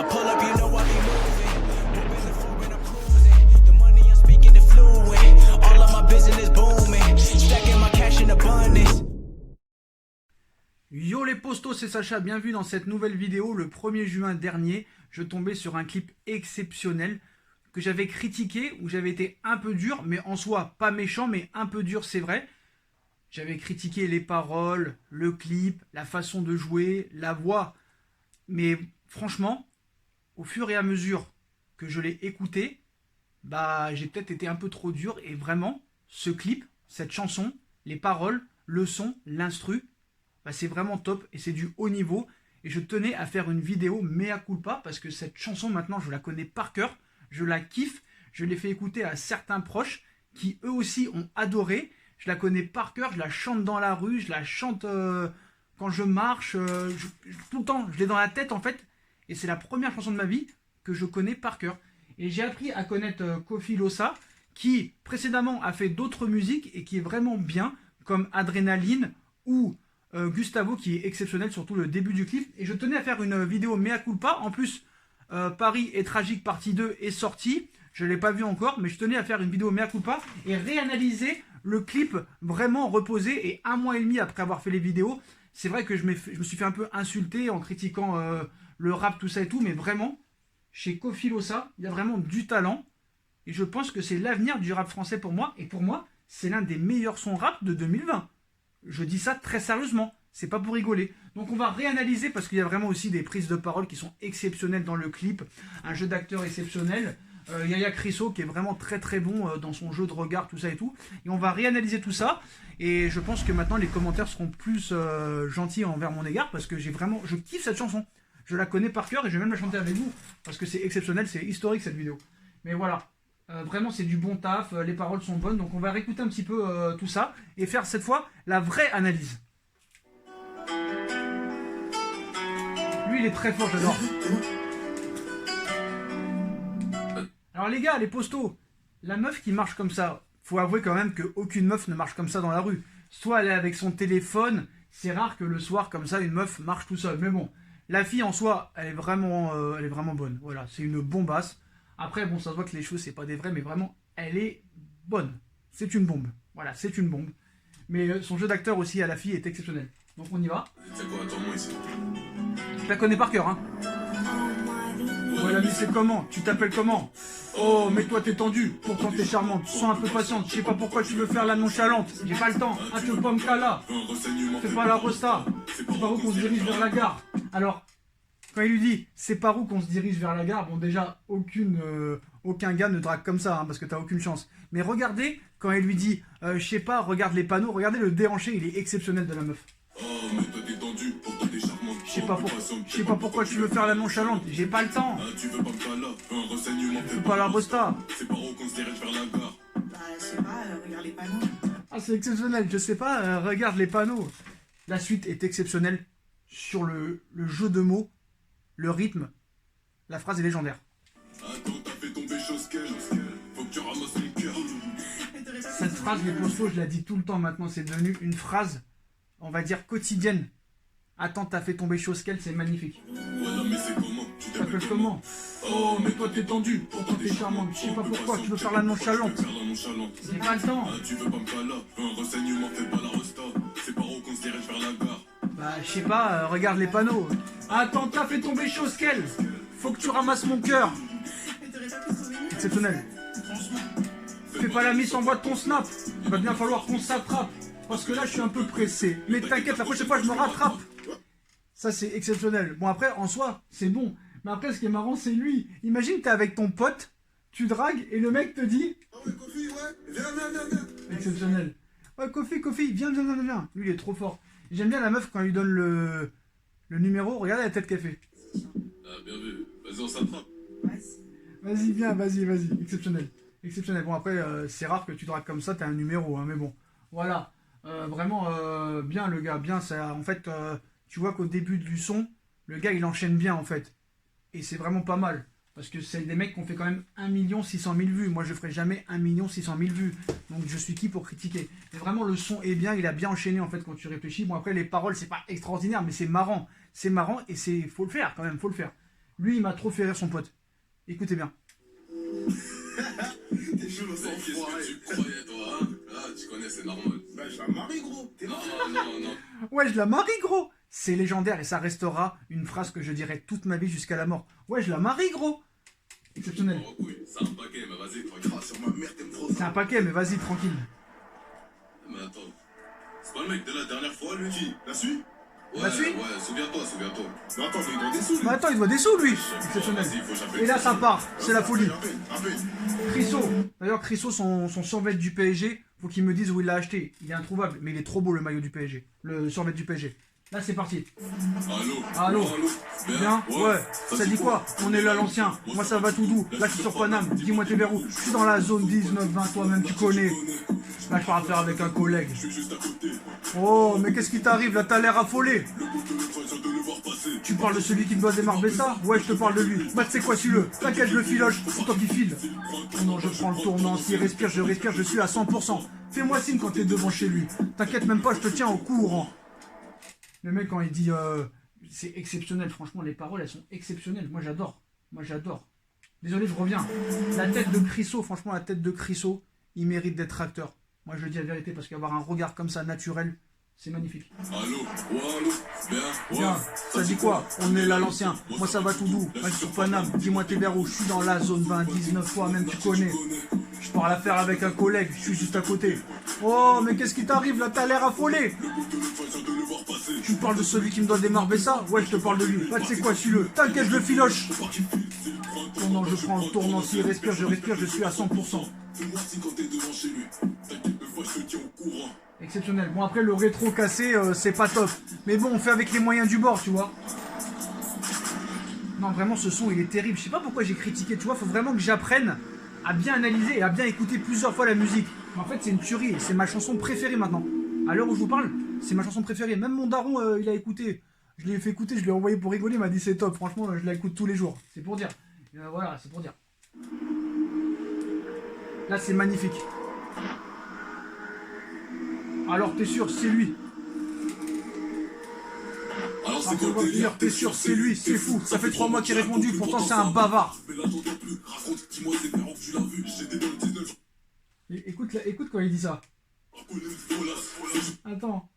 I pull up, you know I be moving. Moving the floor and I'm cruising. The money I'm speaking is fluent. All of my business booming. Stacking my cash in abundance. Yo les postos, c'est Sacha, bienvenue dans cette nouvelle vidéo. Le 1er juin dernier, je tombais sur un clip exceptionnel que j'avais critiqué, où j'avais été un peu dur, mais en soi pas méchant, mais un peu dur, c'est vrai. J'avais critiqué les paroles, le clip, la façon de jouer, la voix. Mais franchement, au fur et à mesure que je l'ai écouté, j'ai peut-être été un peu trop dur. Et vraiment, ce clip, cette chanson, les paroles, le son, l'instru, c'est vraiment top et c'est du haut niveau. Et je tenais à faire une vidéo mea culpa parce que cette chanson, maintenant, je la connais par cœur. Je la kiffe. Je l'ai fait écouter à certains proches qui, eux aussi, ont adoré. Je la connais par cœur. Je la chante dans la rue. Je la chante quand je marche. Tout le temps, je l'ai dans la tête, en fait. Et c'est la première chanson de ma vie que je connais par cœur. Et j'ai appris à connaître Kofi Losa, qui, précédemment, a fait d'autres musiques et qui est vraiment bien, comme Adrénaline ou Gustavo, qui est exceptionnel, surtout le début du clip. Et je tenais à faire une vidéo mea culpa. En plus, Paris est tragique partie 2 est sortie. Je ne l'ai pas vu encore, mais je tenais à faire une vidéo mea culpa et réanalyser le clip vraiment reposé. Et 1 mois et demi après avoir fait les vidéos, c'est vrai que je me suis fait un peu insulter en critiquant le rap, tout ça et tout. Mais vraiment, chez Kofi Losa, il y a vraiment du talent. Et je pense que c'est l'avenir du rap français pour moi. Et pour moi, c'est l'un des meilleurs sons rap de 2020. Je dis ça très sérieusement, c'est pas pour rigoler. Donc on va réanalyser parce qu'il y a vraiment aussi des prises de parole qui sont exceptionnelles dans le clip, un jeu d'acteur exceptionnel, Yaya Crisso qui est vraiment très très bon dans son jeu de regard, tout ça et tout. Et on va réanalyser tout ça et je pense que maintenant les commentaires seront plus gentils envers mon égard parce que je kiffe cette chanson. Je la connais par cœur et je vais même la chanter avec vous parce que c'est exceptionnel, c'est historique cette vidéo. Mais voilà. Vraiment c'est du bon taf, les paroles sont bonnes, donc on va réécouter un petit peu tout ça et faire cette fois la vraie analyse. Lui il est très fort, j'adore. Alors les gars, les postos, la meuf qui marche comme ça, faut avouer quand même qu'aucune meuf ne marche comme ça dans la rue. Soit elle est avec son téléphone, c'est rare que le soir comme ça une meuf marche tout seul. Mais bon, la fille en soi, elle est vraiment bonne. Voilà, c'est une bombasse. Après, bon, ça se voit que les choses, c'est pas des vrais, mais vraiment, elle est bonne. C'est une bombe. Voilà, c'est une bombe. Mais son jeu d'acteur aussi à la fille est exceptionnel. Donc on y va. C'est quoi, attends-moi ici. Je la connais par cœur, hein. Voilà, mais c'est comment? Tu t'appelles comment? Oh, mais toi t'es tendue, pourtant t'es charmante, tu sens un peu patiente, je sais pas pourquoi tu veux faire la nonchalante, j'ai pas le temps, ah tu veux pas me cala, fais pas la resta, c'est par où qu'on se dirige vers la gare. Alors, quand il lui dit c'est par où qu'on se dirige vers la gare, bon déjà aucun gars ne drague comme ça, hein, parce que t'as aucune chance. Mais regardez quand il lui dit je sais pas, regarde les panneaux, regardez le déhanché, il est exceptionnel de la meuf. Oh, mais toi t'es tendu, pourtant t'es charmante. Je sais pas pourquoi tu veux faire la nonchalante, j'ai pas le temps. Ah, tu veux pas me cala, un renseignement, Fais pas la resta. c'est par où qu'on se dirige vers la gare. Je sais pas, regarde les panneaux. Ah c'est exceptionnel, je sais pas, regarde les panneaux. La suite est exceptionnelle sur le jeu de mots, le rythme, la phrase est légendaire. Attends, t'as fait tomber chose qu'elle, faut que tu ramasses mon cœur. Cette phrase, les postos, je la dis tout le temps maintenant, c'est devenu une phrase, on va dire quotidienne. Attends, t'as fait tomber chose qu'elle, c'est magnifique. Voilà, mais c'est comment? Tu Tu t'appelles comment? Oh, mais toi t'es tendu, pourtant t'es charmante, je sais pas pourquoi, tu veux faire la nonchalante. faire la nonchalante. J'ai pas le temps. Ah, tu veux pas me cala, un renseignement, fais pas la resta. C'est par où qu'on se dirige vers la gare. Je sais pas, regarde les panneaux. Attends, t'as fait tomber chose qu'elle. Faut que tu ramasses mon cœur. Exceptionnel. Fais pas la mise en boîte de ton snap. Il va bien falloir qu'on s'attrape. Parce que là, je suis un peu pressé. Mais t'inquiète, la prochaine fois, je me rattrape. Ça, c'est exceptionnel. Bon, après, en soi, c'est bon. Mais après, ce qui est marrant, c'est lui. Imagine, t'es avec ton pote, tu dragues, et le mec te dit... Ah ouais, Kofi, ouais, viens. Exceptionnel. Ouais, Kofi, viens. Lui, il est trop fort. J'aime bien la meuf quand elle lui donne le numéro. Regardez la tête qu'elle fait. Ah, bien vu. Vas-y, on s'attrape. Vas-y, viens, vas-y. Exceptionnel. Bon, après, c'est rare que tu dragues comme ça, t'as un numéro, hein, mais bon. Voilà. Vraiment, bien, le gars, bien. Ça, en fait, tu vois qu'au début du son, le gars, il enchaîne bien, en fait. Et c'est vraiment pas mal. Parce que c'est des mecs qui ont fait quand même 1 600 000 vues. Moi, je ferai jamais 1 600 000 vues. Donc, je suis qui pour critiquer? Mais vraiment, le son est bien. Il a bien enchaîné, en fait, quand tu réfléchis. Bon, après, les paroles, c'est pas extraordinaire, mais c'est marrant. C'est marrant et faut le faire, quand même, faut le faire. Lui, il m'a trop fait rire son pote. Écoutez bien. T'es chaud, le sang. Qu'est-ce que tu croyais, toi, hein? Ah, tu connais, c'est normal. Bah, je la marie, gros. T'es Non, mort. non. Ouais, je la marie, gros. C'est légendaire et ça restera une phrase que je dirai toute ma vie jusqu'à la mort. Ouais, je la marie, gros. Exceptionnel. Oh, oui, c'est un paquet, mais vas-y, tranquille. Ah, sur ma mère, t'aimes trop C'est ça. un paquet, mais vas-y, tranquille. Mais attends. C'est pas le mec de la dernière fois, lui? Qui? La suite? Ouais, La suite? ouais, souviens-toi. Mais attends, mais il doit des sous, lui. Mais attends, il doit des sous, lui. Exceptionnel. Vas-y, faut que j'appelle. Et là, ça part. C'est la folie. Appelle. Crisso. D'ailleurs, Crisso, son survêt du PSG, faut qu'il me dise où il l'a acheté. Il est introuvable, mais il est trop beau, le maillot du PSG. Le survêt du PSG. Là, c'est parti. Allô? Bien? Ouais. Ça dit quoi? On est là l'ancien. Moi, ça va tout doux. Là, je suis sur Paname. Dis-moi tes verrous. Je suis dans la zone 19-20, toi-même, tu connais. Là, je pars à faire avec un collègue. Je suis juste à côté. Oh, mais qu'est-ce qui t'arrive? Là, t'as l'air affolé. Le bout de l'occasion de le voir passer. Tu parles de celui qui me doit démarrer ça? Ouais, je te parle de lui. Bah, tu sais quoi, suis-le. T'inquiète, je le filoche. C'est toi qui file. Oh non, je prends le tournant. S'il respire, je suis à 100%. Fais-moi signe quand t'es devant chez lui. T'inquiète même pas, je te tiens au courant. Le mec, quand il dit... c'est exceptionnel. Franchement, les paroles, elles sont exceptionnelles. Moi, j'adore. Désolé, je reviens. La tête de Crisso, franchement, la tête de Crisso, il mérite d'être acteur. Moi, je le dis la vérité, parce qu'avoir un regard comme ça, naturel, c'est magnifique. Allô? Bien, ça dit quoi? On est là l'ancien. Moi, ça va tout doux. Moi, je suis sur Paname. Dis-moi tes verres où je suis dans la zone 20, 19 fois, même tu connais. Je pars à la faire avec un collègue, je suis juste à côté. Oh, mais qu'est-ce qui t'arrive là? T'as l'air affolé. Tu me parles de celui qui me doit démarrer ça? Ouais, je te parle de lui. Bah, tu sais quoi, suis-le. T'inquiète, je le filoche. Oh non, je prends le tournant. S'il respire, je suis à 100%. Fais-moi signe quand t'es devant chez lui. T'inquiète, une fois, je te tiens au courant. Exceptionnel. Bon, après, le rétro cassé, c'est pas top. Mais bon, on fait avec les moyens du bord, tu vois. Non, vraiment, ce son, il est terrible. Je sais pas pourquoi j'ai critiqué, tu vois. Faut vraiment que j'apprenne à bien analyser et à bien écouter plusieurs fois la musique. Mais en fait, c'est une tuerie. C'est ma chanson préférée maintenant. À l'heure où je vous parle, c'est ma chanson préférée. Même mon daron, il a écouté. Je l'ai fait écouter, je lui ai envoyé pour rigoler. Il m'a dit c'est top. Franchement, je l'écoute tous les jours. C'est pour dire. Voilà, c'est pour dire. Là, c'est magnifique. Alors, t'es sûr, c'est lui. Alors c'est quoi le délire? T'es sûr, c'est lui, c'est fou. Ça fait 3 mois qu'il a répondu, pourtant c'est un bavard. Mais là j'entends plus. Raconte, dis-moi c'est où tu l'as vu. J'étais dans le 19. Écoute quand il dit ça. Rappelez une folasse. Attends.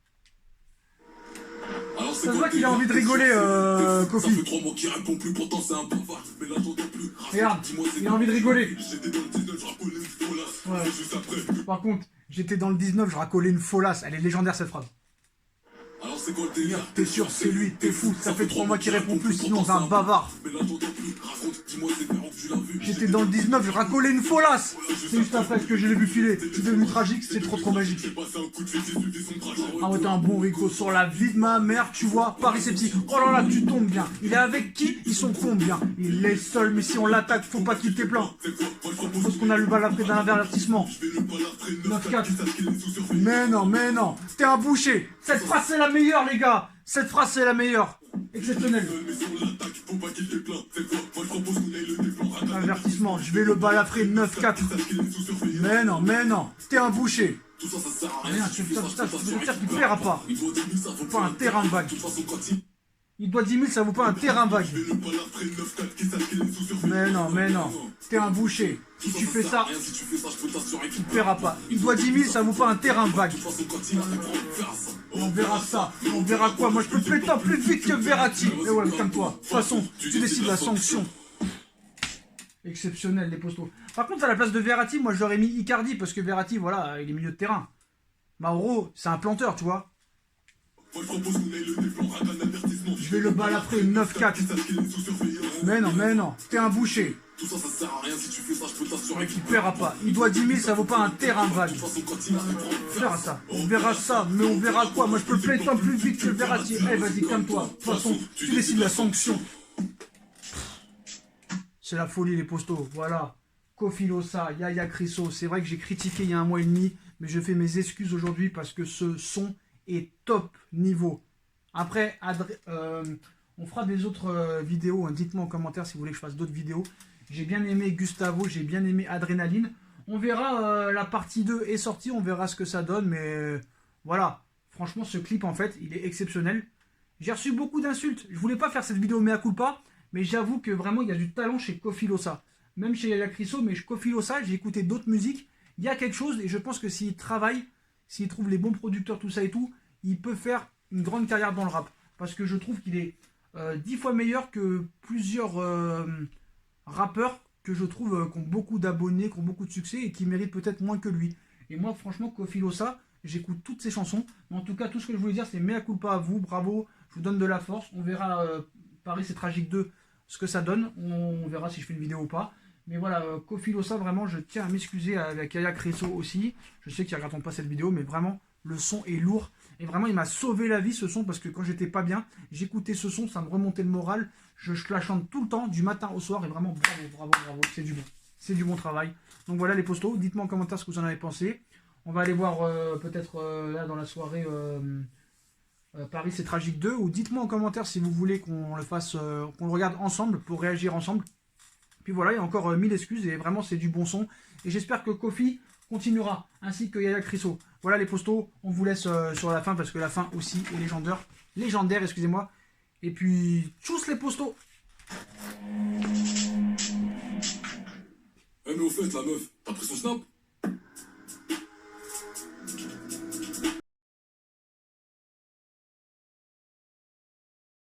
Alors Ça se voit qu'il a envie de rigoler, Ça Kofi. fait 3 mois qu'il répond plus, pourtant c'est un bavard. Mais là j'entends plus. Regarde, il a envie de rigoler. J'étais dans le 19, je rappelais une folasse. Ouais. Juste après. Par contre, j'étais dans le 19, je racolais une folasse. Elle est légendaire cette phrase. Alors c'est quoi le délire? T'es sûr, c'est lui, t'es fou. Ça fait 3 mois qu'il répond plus, sinon c'est un bavard. Mais là j'entends plus. Raconte, dis-moi c'est où tu l'as vu. J'étais dans le 19, je racolais une folasse. C'est juste après que je l'ai vu filer. C'est devenu tragique, c'est trop magique. J'ai passé un coup de fil, j'ai suivi son trajet. Ah ouais, t'es un bon Rico sur la vie de ma mère, tu vois. Paris c'est petit. Oh là là, tu tombes bien. Il est avec qui? Ils sont combien? Il est seul, mais si on l'attaque, faut pas qu'il t'ait plein. Parce qu'on a le bal après d'un avertissement. 9-4. Mais non. T'es un boucher. Cette phrase c'est la meilleure, les gars. Cette phrase c'est la meilleure. Exceptionnelle. Avertissement. Je vais le balafrer 9-4. Mais non. T'es un boucher. Rien, tu veux dire qu'il paiera pas. Faut pas un terrain vague. Il doit 10 000, ça vaut pas un terrain vague. Mais non. T'es un boucher. Si tu fais ça, il paiera pas. Il doit 10 000, ça vaut pas un terrain vague. On verra ça. On verra quoi? Moi, je peux péter plus vite que Verratti. Et ouais, calme-toi. De toute façon, tu décides la sanction. Exceptionnel, les postos. Par contre, à la place de Verratti, moi, j'aurais mis Icardi. Parce que Verratti, voilà, il est milieu de terrain. Mauro, c'est un planteur, tu vois. Je vais le balafrer 9-4. Mais non. T'es un boucher. Tout ça sert à rien si tu fais ça, je peux t'assurer qu'il paiera pas. Il doit 10 000, ça vaut pas un terrain vague. On verra ça, mais on verra quoi? Moi je peux le péter plus vite que Verratti. Eh vas-y, calme-toi. De toute façon, tu décides la sanction. C'est la folie les postos, voilà. Kofi Losa, Yaya Crisso. C'est vrai que j'ai critiqué il y a 1 mois et demi, mais je fais mes excuses aujourd'hui parce que ce son est top niveau. Après, on fera des autres vidéos. Hein. Dites-moi en commentaire si vous voulez que je fasse d'autres vidéos. J'ai bien aimé Gustavo, j'ai bien aimé Adrénaline. On verra, la partie 2 est sortie, on verra ce que ça donne. Mais voilà, franchement ce clip en fait, il est exceptionnel. J'ai reçu beaucoup d'insultes. Je voulais pas faire cette vidéo mea culpa, mais j'avoue que vraiment il y a du talent chez Kofi Losa. Même chez Yaya Crisso, mais Kofi Losa, j'ai écouté d'autres musiques, il y a quelque chose et je pense que s'il travaille, s'il trouve les bons producteurs, tout ça et tout, il peut faire une grande carrière dans le rap. Parce que je trouve qu'il est 10 fois meilleur que plusieurs rappeurs que je trouve qui ont beaucoup d'abonnés, qui ont beaucoup de succès et qui méritent peut-être moins que lui. Et moi, franchement, Kofi Losa, j'écoute toutes ses chansons. Mais en tout cas, tout ce que je voulais dire, c'est mea culpa à vous, bravo, je vous donne de la force. On verra Paris c'est tragique 2, ce que ça donne. On verra si je fais une vidéo ou pas. Mais voilà, Kofi Losa, vraiment, je tiens à m'excuser avec Yaya Crisso aussi. Je sais qu'ils ne regarderont pas cette vidéo, mais vraiment, le son est lourd. Et vraiment, il m'a sauvé la vie, ce son, parce que quand j'étais pas bien, j'écoutais ce son, ça me remontait le moral. Je la chante tout le temps, du matin au soir, et vraiment, bravo, bravo, bravo, c'est du bon. C'est du bon travail. Donc voilà les postos, dites-moi en commentaire ce que vous en avez pensé. On va aller voir peut-être là dans la soirée Paris c'est tragique 2, ou dites-moi en commentaire si vous voulez qu'on le fasse, qu'on le regarde ensemble, pour réagir ensemble. Puis voilà, il y a encore 1000 excuses, et vraiment c'est du bon son. Et j'espère que Kofi continuera, ainsi que Yaya Crisso. Voilà les postos, on vous laisse sur la fin, parce que la fin aussi est légendaire, excusez-moi. Et puis, tchuss les postos. Eh mais au fait, la meuf, t'as pris son snap?